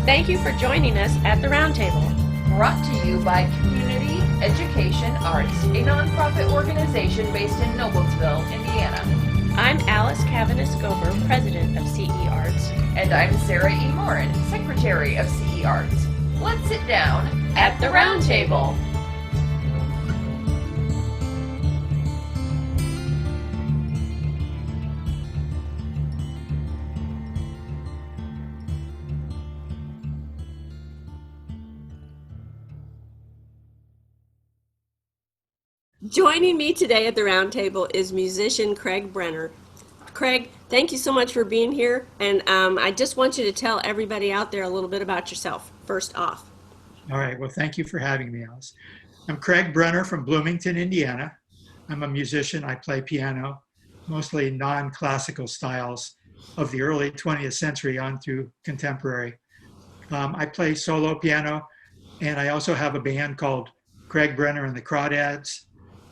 Thank you for joining us at the Roundtable. Brought to you by Community Education Arts, a nonprofit organization based in Noblesville, Indiana. I'm Alice Cavanis-Gober, president of CEArts. And I'm Sarah E. Morin, secretary of CEArts. Let's sit down at the Roundtable. Joining me today at the Roundtable is musician Craig Brenner. Craig, thank you so much for being here, and I just want you to tell everybody out there a little bit about yourself, first off. All right, well, thank you for having me, Alice. I'm Craig Brenner from Bloomington, Indiana. I'm a musician. I play piano, mostly non-classical styles of the early 20th century on through contemporary. I play solo piano, and I also have a band called Craig Brenner and the Crawdads.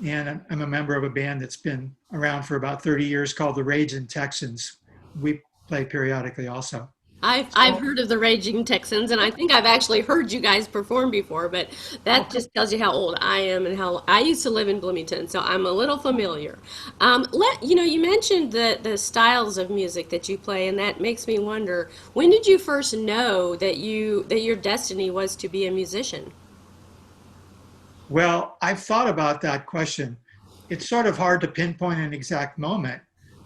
And I'm a member of a band that's been around for about 30 years called the Ragin Texans. We play periodically also. I've heard of the Ragin Texans, and I think I've actually heard you guys perform before, but that just tells you how old I am and how I used to live in Bloomington, so I'm a little familiar. You mentioned the styles of music that you play, and that makes me wonder, when did you first know that your destiny was to be a musician? Well, I've thought about that question. It's sort of hard to pinpoint an exact moment,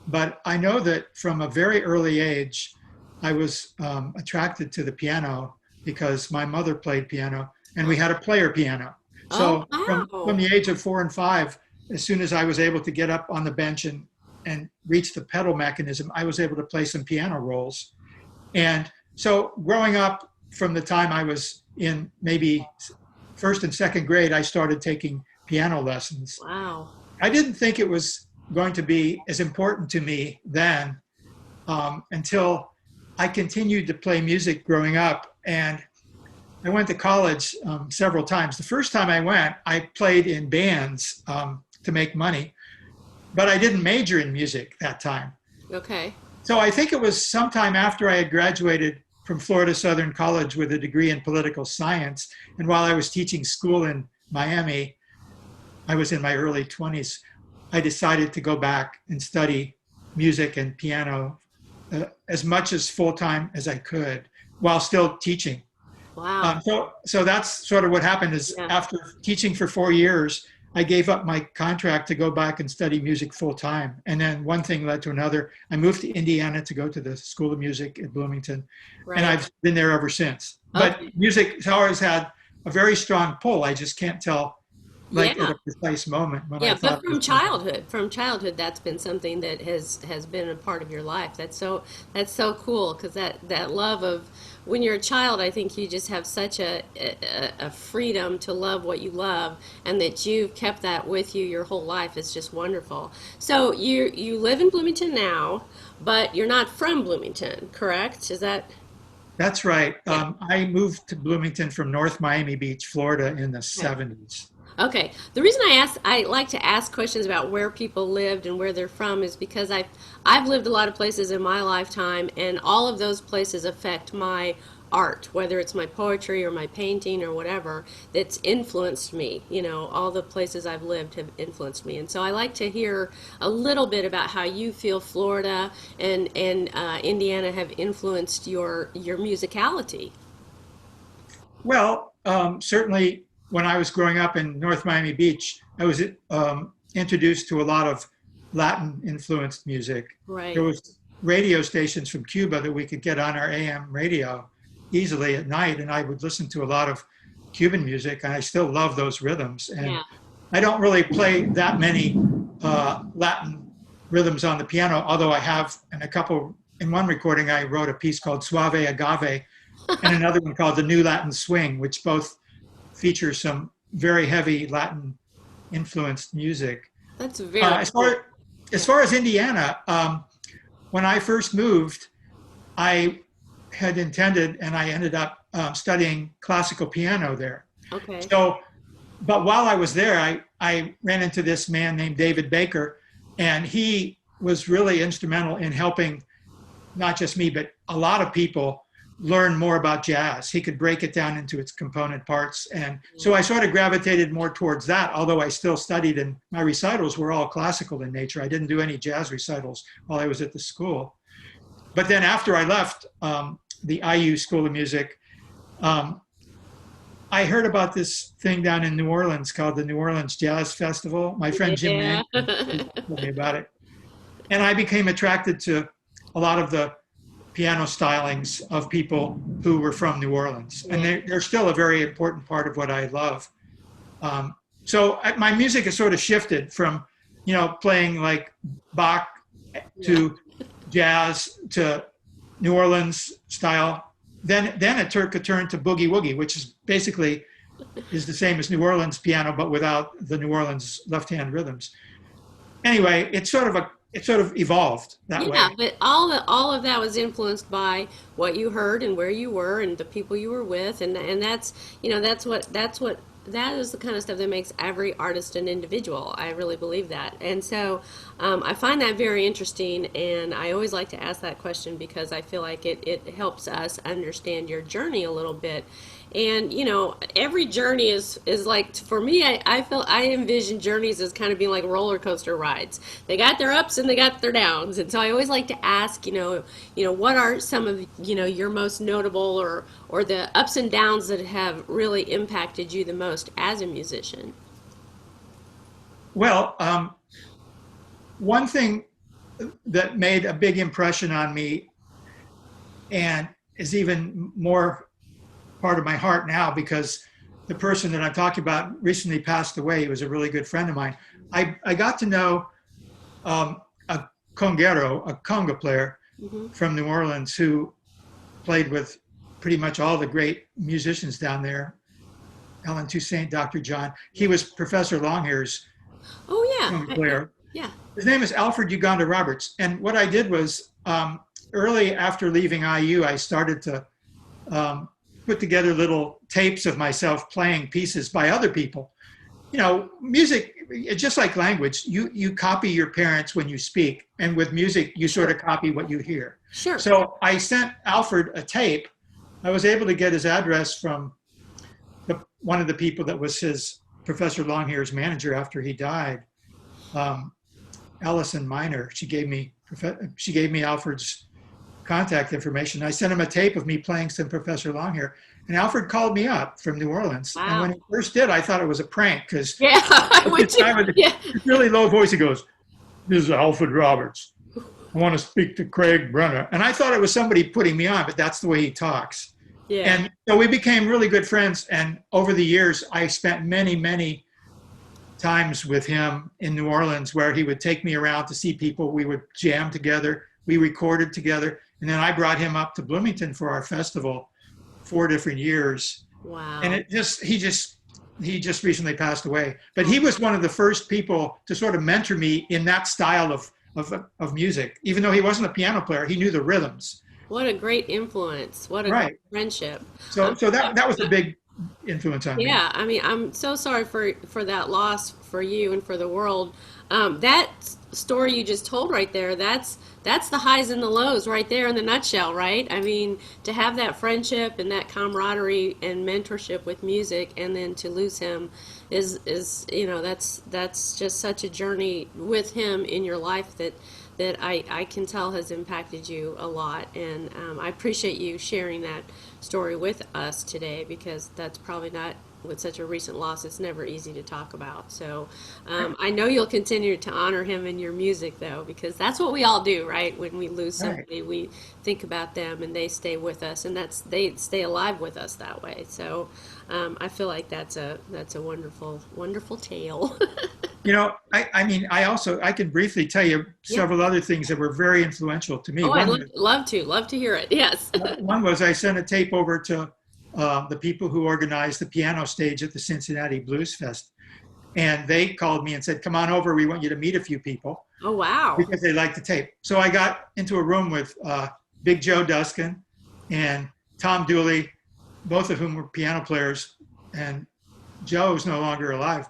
but I know that from a very early age, I was attracted to the piano because my mother played piano and we had a player piano. So from the age of 4 and 5, as soon as I was able to get up on the bench and reach the pedal mechanism, I was able to play some piano rolls. And so growing up from the time I was in maybe first and second grade, I started taking piano lessons. Wow. I didn't think it was going to be as important to me then until I continued to play music growing up. And I went to college several times. The first time I went, I played in bands to make money, but I didn't major in music that time. Okay. So I think it was sometime after I had graduated from Florida Southern College with a degree in political science. And while I was teaching school in Miami, I was in my early 20s, I decided to go back and study music and piano as much as full-time as I could while still teaching. Wow. So that's sort of what happened is after teaching for 4 years, I gave up my contract to go back and study music full-time. And then one thing led to another. I moved to Indiana to go to the School of Music at Bloomington. Right. And I've been there ever since. But music has always had a very strong pull. I just can't tell at a precise moment when I thought. But from childhood, that's been something that has been a part of your life. That's so cool, because that love of, when you're a child, I think you just have such a freedom to love what you love, and that you've kept that with you your whole life is just wonderful. So you live in Bloomington now, but you're not from Bloomington, correct? Is that? That's right. I moved to Bloomington from North Miami Beach, Florida in the 70s. Okay. The reason I like to ask questions about where people lived and where they're from is because I've lived a lot of places in my lifetime, and all of those places affect my art, whether it's my poetry or my painting or whatever that's influenced me. All the places I've lived have influenced me. And so I like to hear a little bit about how you feel Florida and Indiana have influenced your musicality. Well, certainly when I was growing up in North Miami Beach, I was introduced to a lot of Latin influenced music. Right. There was radio stations from Cuba that we could get on our AM radio easily at night, and I would listen to a lot of Cuban music, and I still love those rhythms. And I don't really play that many Latin rhythms on the piano, although I have in one recording I wrote a piece called Suave Agave and another one called The New Latin Swing, which both feature some very heavy Latin influenced music. That's very cool. As far as Indiana, when I first moved, I had intended, and I ended up studying classical piano there. Okay. So, but while I was there, I ran into this man named David Baker, and he was really instrumental in helping not just me, but a lot of people learn more about jazz. He could break it down into its component parts. And so I sort of gravitated more towards that, although I still studied, and my recitals were all classical in nature. I didn't do any jazz recitals while I was at the school. But then after I left the IU School of Music, I heard about this thing down in New Orleans called the New Orleans Jazz Festival. My friend Jim Mann told me about it. And I became attracted to a lot of the piano stylings of people who were from New Orleans. And they're still a very important part of what I love. So my music has sort of shifted from, playing like Bach to jazz to New Orleans style. Then it took a turn to boogie-woogie, which is basically the same as New Orleans piano, but without the New Orleans left-hand rhythms. Anyway, it sort of evolved that way. Yeah, but all of that was influenced by what you heard and where you were and the people you were with, and that's that is the kind of stuff that makes every artist an individual. I really believe that, and so I find that very interesting, and I always like to ask that question because I feel like it helps us understand your journey a little bit. And every journey is like, for me, I envision journeys as kind of being like roller coaster rides. They got their ups and they got their downs, and so I always like to ask, what are some of your most notable or the ups and downs that have really impacted you the most as a musician? Well, one thing that made a big impression on me and is even more part of my heart now, because the person that I'm talking about recently passed away. He was a really good friend of mine. I got to know a conguero, a conga player from New Orleans who played with pretty much all the great musicians down there. Ellen Toussaint, Dr. John. He was Professor Longhair's conga player. Yeah. His name is Alfred Uganda Roberts. And what I did was early after leaving IU, I started to put together little tapes of myself playing pieces by other people. Music, just like language, you copy your parents when you speak, and with music, you sort of copy what you hear. Sure. So I sent Alfred a tape. I was able to get his address from one of the people that was his Professor Longhair's manager after he died, Allison Miner. She gave me Alfred's contact information. I sent him a tape of me playing some Professor Longhair, and Alfred called me up from New Orleans. Wow. And when he first did, I thought it was a prank because With really low voice, he goes, "This is Alfred Roberts. I want to speak to Craig Brenner." And I thought it was somebody putting me on, but that's the way he talks. Yeah. And so we became really good friends. And over the years, I spent many, many times with him in New Orleans where he would take me around to see people. We would jam together. We recorded together. And then I brought him up to Bloomington for our festival 4 different years. Wow. And he just recently passed away. But he was one of the first people to sort of mentor me in that style of music. Even though he wasn't a piano player, he knew the rhythms. What a great influence. What a great friendship. So that was a big influence on me. Yeah, I mean, I'm so sorry for that loss for you and for the world. That story you just told right there, that's the highs and the lows right there in the nutshell, right? I mean, to have that friendship and that camaraderie and mentorship with music, and then to lose him is that's just such a journey with him in your life that I can tell has impacted you a lot. And I appreciate you sharing that story with us today, because that's probably not, with such a recent loss, it's never easy to talk about. So I know you'll continue to honor him in your music, though, because that's what we all do, right? When we lose somebody, we think about them and they stay with us, and they stay alive with us that way. So I feel like that's a wonderful, wonderful tale. I can briefly tell you several other things that were very influential to me. Oh, I'd love to hear it. Yes. One was I sent a tape over to the people who organized the piano stage at the Cincinnati Blues Fest. And they called me and said, "Come on over, we want you to meet a few people." Oh, wow. Because they liked the tape. So I got into a room with Big Joe Duskin and Tom Dooley, both of whom were piano players. And Joe's no longer alive,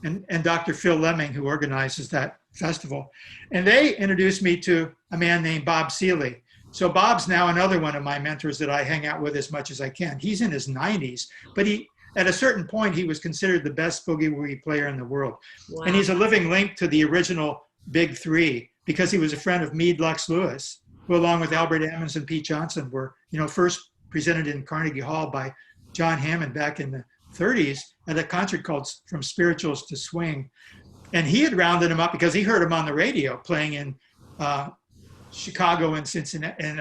and Dr. Phil Lemming, who organizes that festival. And they introduced me to a man named Bob Seeley. So Bob's now another one of my mentors that I hang out with as much as I can. He's in his 90s, but at a certain point, he was considered the best boogie-woogie player in the world. Wow. And he's a living link to the original Big Three because he was a friend of Meade Lux Lewis, who along with Albert Ammons and Pete Johnson were, first presented in Carnegie Hall by John Hammond back in the 30s at a concert called From Spirituals to Swing. And he had rounded him up because he heard him on the radio playing in Chicago and Cincinnati and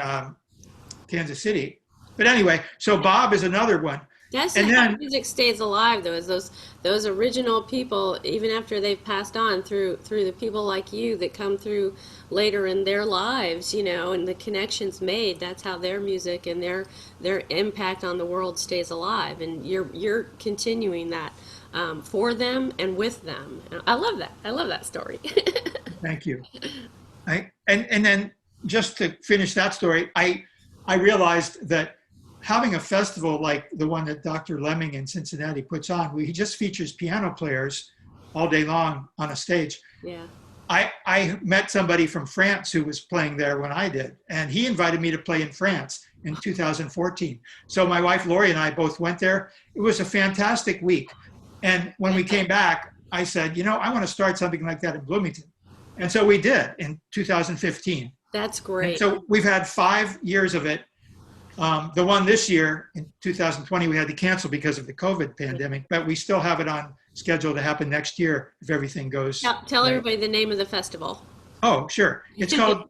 Kansas City. But anyway, so Bob is another one. That's and how then music stays alive, though, is those original people, even after they've passed on, through the people like you that come through later in their lives, and the connections made. That's how their music and their impact on the world stays alive, and you're continuing that for them and with them. I love that. I love that story. Thank you. And then just to finish that story, I realized that having a festival like the one that Dr. Lemming in Cincinnati puts on, where he just features piano players all day long on a stage. Yeah. I met somebody from France who was playing there when I did, and he invited me to play in France in 2014. So my wife Lori and I both went there. It was a fantastic week. And when we came back, I said, I want to start something like that in Bloomington. And so we did in 2015. That's great. And so we've had 5 years of it. The one this year in 2020, we had to cancel because of the COVID pandemic, but we still have it on schedule to happen next year if everything goes. Tell right. everybody the name of the festival. Oh, sure. It's called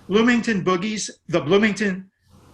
Bloomington Boogies, the Bloomington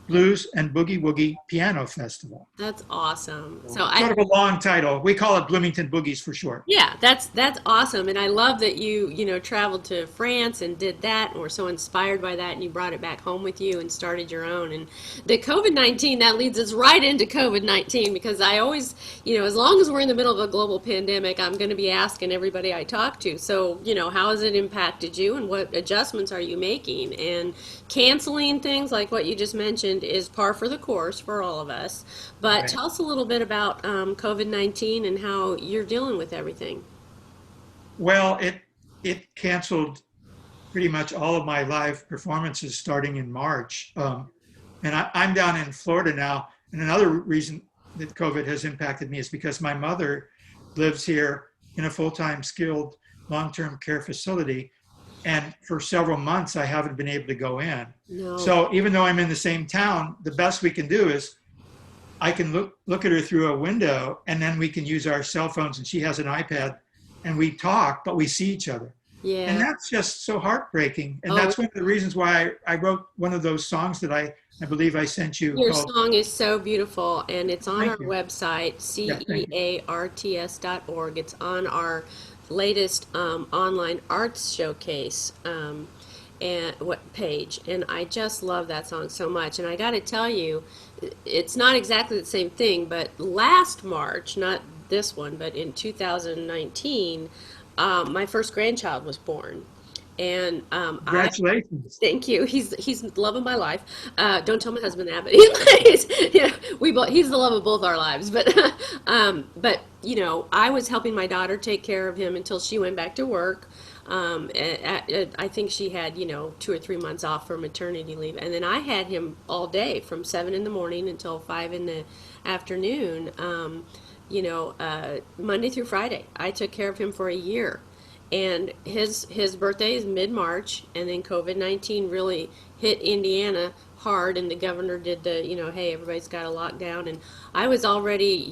Blues and Boogie-Woogie Piano Festival. That's awesome. So Sort of a long title. We call it Bloomington Boogies for short. Yeah, that's awesome, and I love that you traveled to France and did that, and were so inspired by that, and you brought it back home with you and started your own. And the COVID-19, that leads us right into COVID-19, because I always, as long as we're in the middle of a global pandemic, I'm going to be asking everybody I talk to. So, how has it impacted you, and what adjustments are you making? And canceling things like what you just mentioned is par for the course for all of us. But Right. tell us a little bit about COVID-19 and how you're dealing with everything. Well, it canceled pretty much all of my live performances starting in March. And I'm down in Florida now. And another reason that COVID has impacted me is because my mother lives here in a full-time skilled long-term care facility. And for several months, I haven't been able to go in. No. So even though I'm in the same town, the best we can do is I can look at her through a window, and then we can use our cell phones, and she has an iPad, and we talk, but we see each other. Yeah. And that's just so heartbreaking. And Oh. that's one of the reasons why I wrote one of those songs that I believe I sent you. Your called, song is so beautiful, and it's on Thank our you. website, Yeah, thank you. CEArts.org. It's on our latest online arts showcase and what page, and I just love that song so much. And I got to tell you, it's not exactly the same thing, but last March, not this one, but in 2019, my first grandchild was born. And Congratulations. thank you. He's the love of my life. Don't tell my husband that, but he's the love of both our lives. But I was helping my daughter take care of him until she went back to work. I think she had 2 or 3 months off for maternity leave, and then I had him all day from 7 in the morning until 5 in the afternoon. Monday through Friday. I took care of him for a year. And his birthday is mid-March, and then COVID-19 really hit Indiana hard, and the governor did the, hey, everybody's got a lockdown. And I was already,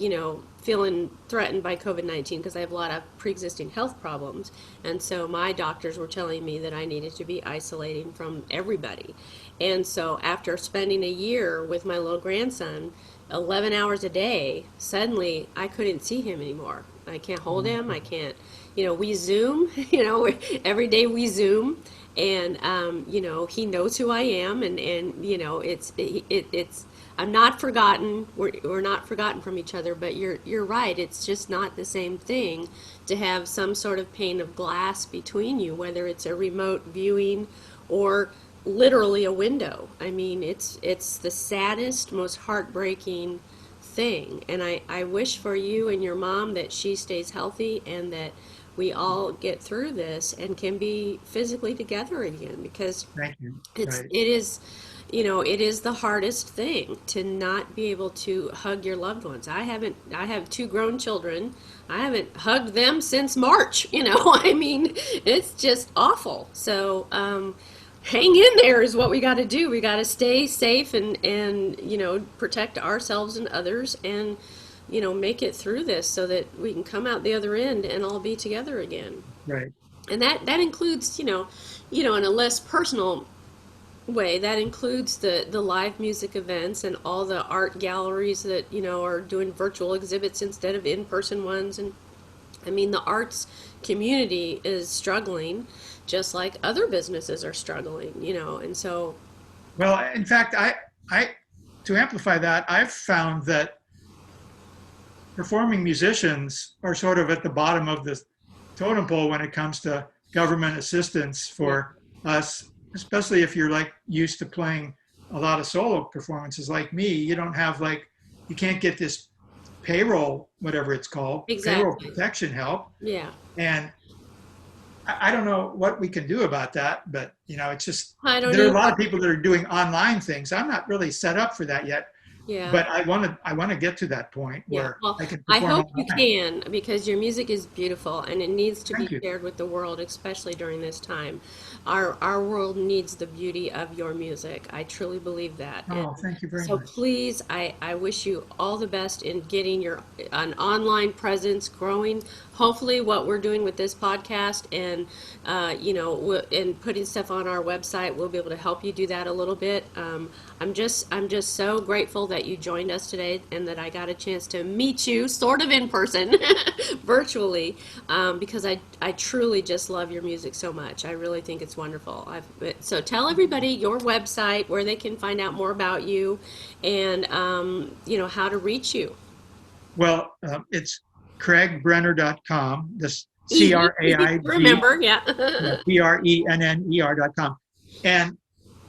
feeling threatened by COVID-19 because I have a lot of pre-existing health problems. And so my doctors were telling me that I needed to be isolating from everybody. And so after spending a year with my little grandson, 11 hours a day, suddenly I couldn't see him anymore. I can't hold him. I can't, we Zoom, every day we Zoom, and, he knows who I am, and it's, I'm not forgotten. We're not forgotten from each other, but you're right. It's just not the same thing to have some sort of pane of glass between you, whether it's a remote viewing or literally a window. I mean, it's the saddest, most heartbreaking thing. And I wish for you and your mom that she stays healthy and that we all get through this and can be physically together again, because Thank you. it it is the hardest thing to not be able to hug your loved ones. I have two grown children. I haven't hugged them since March, I mean, it's just awful. So, hang in there is what we got to do. We got to stay safe and protect ourselves and others and, make it through this so that we can come out the other end and all be together again. Right. And that includes, in a less personal way, that includes the live music events and all the art galleries that are doing virtual exhibits instead of in-person ones. And I mean, the arts community is struggling just like other businesses are struggling, and so Well, in fact, I to amplify that, I've found that performing musicians are sort of at the bottom of the totem pole when it comes to government assistance for us, especially if you're like used to playing a lot of solo performances like me. You don't have you can't get this payroll, whatever it's called, payroll exactly. protection help. Yeah. And I don't know what we can do about that, but it's just, I don't there are a know. lot of people that are doing online things. I'm not really set up for that yet, Yeah. but I want to get to that point Yeah, where well, I can I perform hope you online. can because your music is beautiful and it needs to Thank be you. shared with the world, especially during this time. Our world needs the beauty of your music. I truly believe that. Oh, thank you very So much. please, I wish you all the best in getting an online presence growing. Hopefully, what we're doing with this podcast and and putting stuff on our website, we'll be able to help you do that a little bit. I'm just so grateful that you joined us today and that I got a chance to meet you, sort of in person, virtually, because I truly just love your music so much. I really think it's wonderful. So tell everybody your website, where they can find out more about you, and how to reach you. Well, it's craigbrenner.com, this Easy, easy to C-R-A-I-G, remember, yeah. Brenner.com. And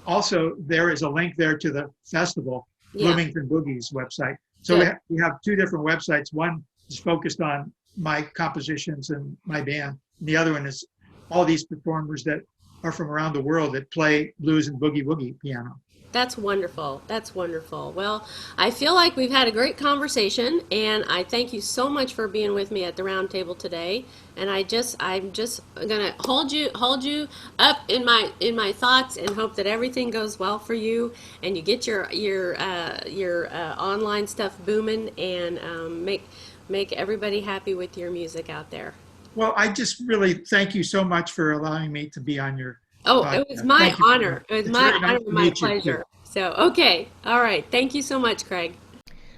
also there is a link there to the festival, Yeah, Bloomington Boogies website. So good. we have two different websites. One is focused on my compositions and my band. And the other one is all these performers that are from around the world that play blues and boogie-woogie piano. That's wonderful. That's wonderful. Well, I feel like we've had a great conversation, and I thank you so much for being with me at the round table today. And I'm just gonna hold you up in my thoughts, and hope that everything goes well for you, and you get your online stuff booming, and make everybody happy with your music out there. Well, I just really thank you so much for allowing me to be on your Oh, it was podcast. my Thank you very much. honor. It was It's my very nice honor to and my meet you too. pleasure. So, okay. All right. Thank you so much, Craig.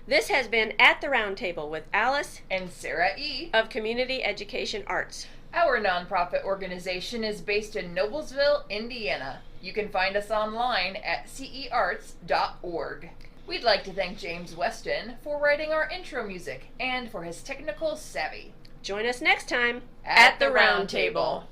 This has been At the Round Table with Alice And Sarah E. of Community Education Arts. Our nonprofit organization is based in Noblesville, Indiana. You can find us online at CEArts.org. We'd like to thank James Weston for writing our intro music and for his technical savvy. Join us next time At the Round Table.